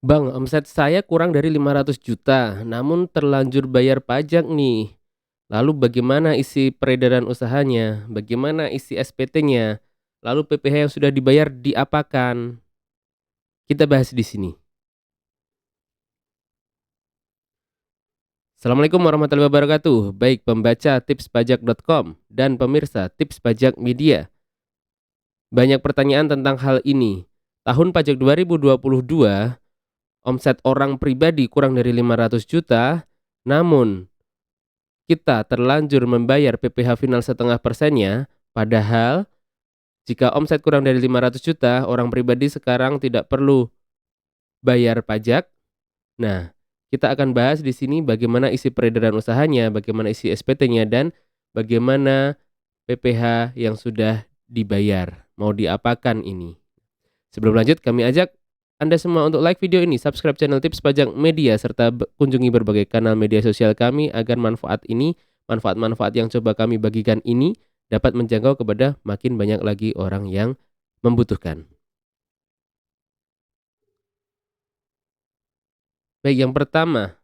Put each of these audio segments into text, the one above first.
Bang, omset saya kurang dari 500 juta, namun terlanjur bayar pajak nih. Lalu bagaimana isi peredaran usahanya? Bagaimana isi SPT-nya? Lalu PPh yang sudah dibayar diapakan? Kita bahas di sini. Assalamualaikum warahmatullahi wabarakatuh. Baik pembaca tipspajak.com dan pemirsa Tips Pajak Media. Banyak pertanyaan tentang hal ini. Tahun pajak 2022, omset orang pribadi kurang dari 500 juta, namun kita terlanjur membayar PPh final setengah persennya, padahal jika omset kurang dari 500 juta, orang pribadi sekarang tidak perlu bayar pajak. Nah, kita akan bahas di sini bagaimana isi peredaran usahanya, bagaimana isi SPT-nya, dan bagaimana PPh yang sudah dibayar. Mau diapakan ini? Sebelum lanjut, kami ajak Anda semua untuk like video ini, subscribe channel Tips Pajak Media, serta kunjungi berbagai kanal media sosial kami agar manfaat-manfaat yang coba kami bagikan ini dapat menjangkau kepada makin banyak lagi orang yang membutuhkan. Baik, yang pertama,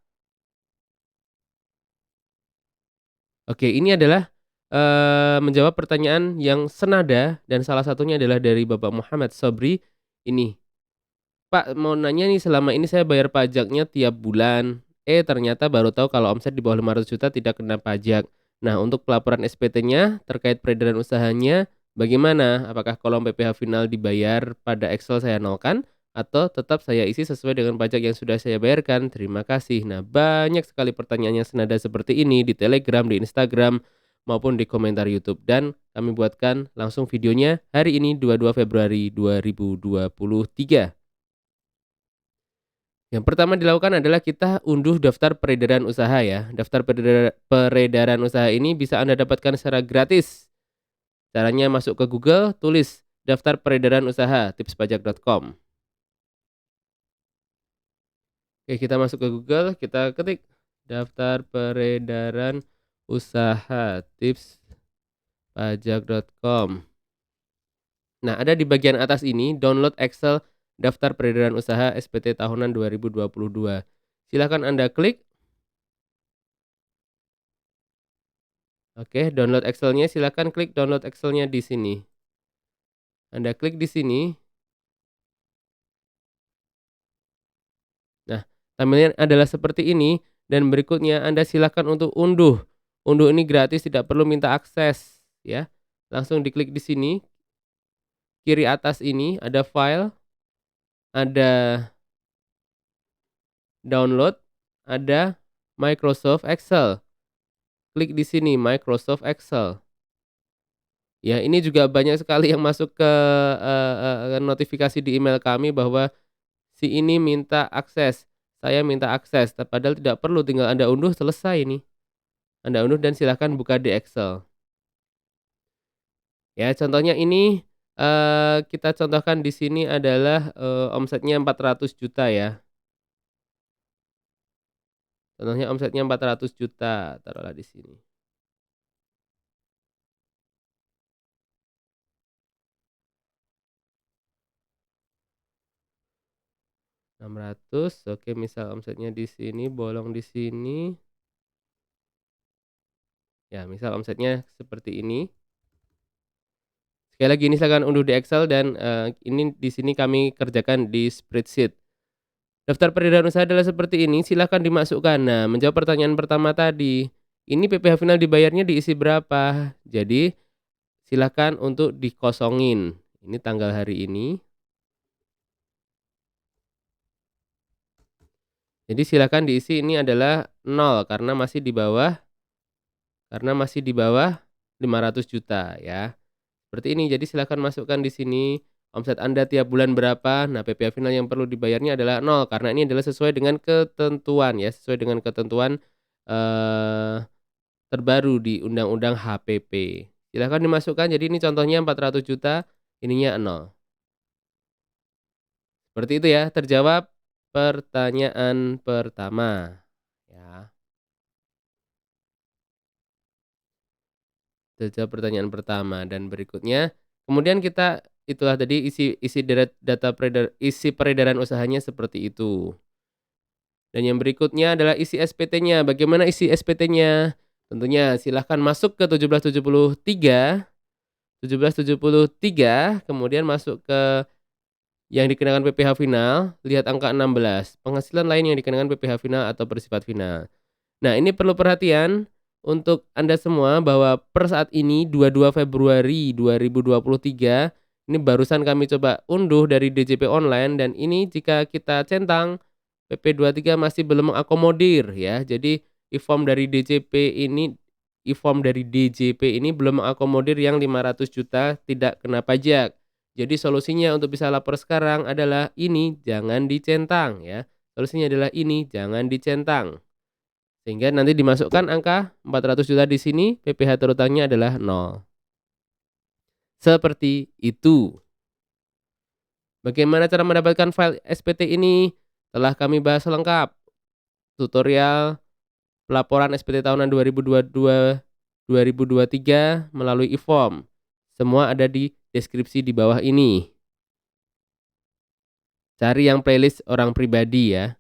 oke, ini adalah menjawab pertanyaan yang senada dan salah satunya adalah dari Bapak Muhammad Sobri. Ini, Pak, mau nanya nih, selama ini saya bayar pajaknya tiap bulan. Ternyata baru tahu kalau omset di bawah 500 juta tidak kena pajak. Nah, untuk pelaporan SPT-nya terkait peredaran usahanya bagaimana? Apakah kolom PPh final dibayar pada Excel saya nolkan atau tetap saya isi sesuai dengan pajak yang sudah saya bayarkan? Terima kasih. Nah, banyak sekali pertanyaan yang senada seperti ini di Telegram, di Instagram, maupun di komentar YouTube, dan kami buatkan langsung videonya hari ini 22 Februari 2023. Yang pertama dilakukan adalah kita unduh daftar peredaran usaha ya. Daftar peredaran usaha ini bisa Anda dapatkan secara gratis. Caranya masuk ke Google, tulis daftar peredaran usaha tipspajak.com. Oke, kita masuk ke Google, kita ketik daftar peredaran usaha tipspajak.com. Nah, ada di bagian atas ini download Excel daftar peredaran usaha SPT tahunan 2022. Silakan Anda klik. Oke, download Excel-nya, silakan klik download Excel-nya di sini. Anda klik di sini. Nah, tampilannya adalah seperti ini dan berikutnya Anda silakan untuk unduh. Unduh ini gratis, tidak perlu minta akses ya. Langsung diklik di sini. Kiri atas ini ada file, ada download, ada Microsoft Excel. Klik di sini Microsoft Excel. Ya, ini juga banyak sekali yang masuk ke notifikasi di email kami bahwa si ini minta akses, saya minta akses, padahal tidak perlu, tinggal Anda unduh selesai nih. Anda unduh dan silahkan buka di Excel. Ya, contohnya ini, kita contohkan di sini adalah, omsetnya 400 juta ya. Contohnya omsetnya 400 juta, taruhlah di sini. 600, oke, misal omsetnya di sini, bolong di sini. Ya, misal omsetnya seperti ini. Sekali lagi ini silakan unduh di Excel dan, ini di sini kami kerjakan di spreadsheet. Daftar peredaran usaha adalah seperti ini, silakan dimasukkan. Nah, menjawab pertanyaan pertama tadi, ini PPh final dibayarnya diisi berapa? Jadi, silakan untuk dikosongin. Ini tanggal hari ini. Jadi silakan diisi ini adalah 0 karena masih di bawah 500 juta ya. Seperti ini, jadi silakan masukkan di sini omset Anda tiap bulan berapa. Nah, PPh final yang perlu dibayarnya adalah 0 karena ini adalah sesuai dengan ketentuan ya, sesuai dengan ketentuan eee, terbaru di Undang-Undang HPP. Silakan dimasukkan, jadi ini contohnya 400 juta, ininya 0. Seperti itu ya, terjawab pertanyaan pertama ya. Terjawab pertanyaan pertama dan berikutnya kemudian kita itulah tadi isi peredaran usahanya seperti itu. Dan yang berikutnya adalah isi SPT-nya. Bagaimana isi SPT-nya? Tentunya silahkan masuk ke 1773, kemudian masuk ke yang dikenakan PPh final, lihat angka 16, penghasilan lain yang dikenakan PPh final atau bersifat final. Nah, ini perlu perhatian untuk Anda semua bahwa per saat ini 22 Februari 2023 ini barusan kami coba unduh dari DJP online dan ini jika kita centang PP23 masih belum mengakomodir ya. Jadi e-form dari DJP ini belum mengakomodir yang 500 juta tidak kena pajak. Jadi solusinya untuk bisa lapor sekarang adalah ini jangan dicentang ya. Solusinya adalah ini jangan dicentang. Sehingga nanti dimasukkan angka 400 juta di sini, PPh terutangnya adalah 0. Seperti itu. Bagaimana cara mendapatkan file SPT ini? Telah kami bahas lengkap. Tutorial pelaporan SPT tahunan 2022-2023 melalui e-form. Semua ada di deskripsi di bawah ini. Cari yang playlist orang pribadi ya.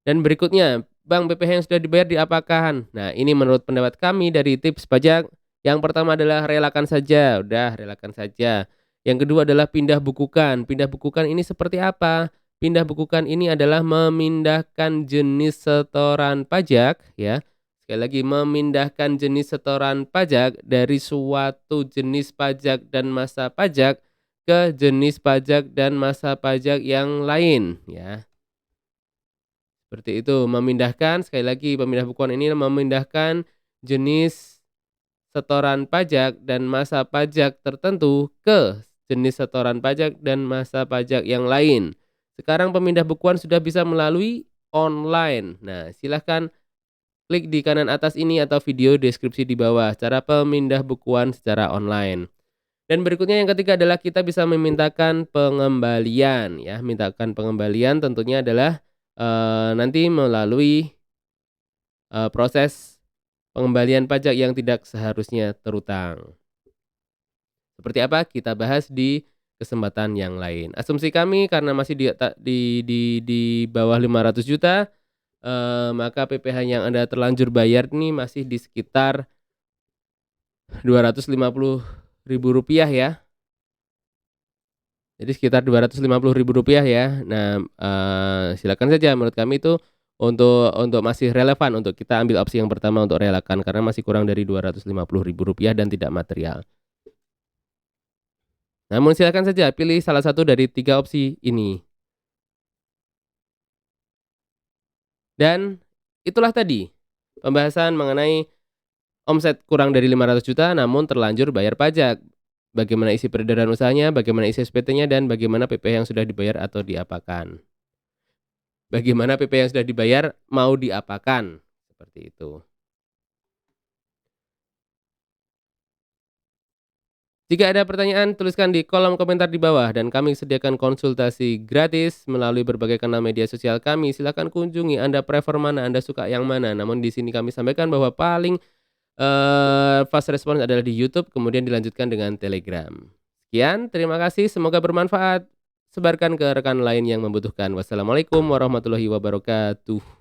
Dan berikutnya, Bang, PPh yang sudah dibayar diapakan? Nah, ini menurut pendapat kami dari tips pajak. Yang pertama adalah relakan saja. Udah, relakan saja. Yang kedua adalah pindah bukukan. Pindah bukukan ini seperti apa? Pindah bukukan ini adalah memindahkan jenis setoran pajak ya. Sekali lagi, memindahkan jenis setoran pajak dari suatu jenis pajak dan masa pajak ke jenis pajak dan masa pajak yang lain ya. Seperti itu, memindahkan, sekali lagi pemindah bukuan ini memindahkan jenis setoran pajak dan masa pajak tertentu ke jenis setoran pajak dan masa pajak yang lain. Sekarang pemindah bukuan sudah bisa melalui online. Nah, silahkan klik di kanan atas ini atau video deskripsi di bawah cara pemindah bukuan secara online. Dan berikutnya yang ketiga adalah kita bisa memintakan pengembalian ya. Mintakan pengembalian tentunya adalah nanti melalui proses pengembalian pajak yang tidak seharusnya terutang. Seperti apa? Kita bahas di kesempatan yang lain. Asumsi kami karena masih di bawah 500 juta, maka PPh yang Anda terlanjur bayar nih masih di sekitar Rp250.000 ya. Jadi sekitar Rp250.000 ya. Nah, silakan saja menurut kami itu untuk masih relevan untuk kita ambil opsi yang pertama untuk relakan karena masih kurang dari Rp250.000 dan tidak material. Namun silakan saja pilih salah satu dari 3 opsi ini. Dan itulah tadi pembahasan mengenai omset kurang dari 500 juta namun terlanjur bayar pajak. Bagaimana isi peredaran usahanya, bagaimana isi SPT-nya, dan bagaimana PPh yang sudah dibayar atau diapakan. Bagaimana PPh yang sudah dibayar mau diapakan. Seperti itu. Jika ada pertanyaan, tuliskan di kolom komentar di bawah dan kami sediakan konsultasi gratis melalui berbagai kanal media sosial kami. Silakan kunjungi Anda prefer mana, Anda suka yang mana. Namun di sini kami sampaikan bahwa paling fast response adalah di YouTube, kemudian dilanjutkan dengan Telegram. Sekian, terima kasih, semoga bermanfaat. Sebarkan ke rekan lain yang membutuhkan. Wassalamualaikum warahmatullahi wabarakatuh.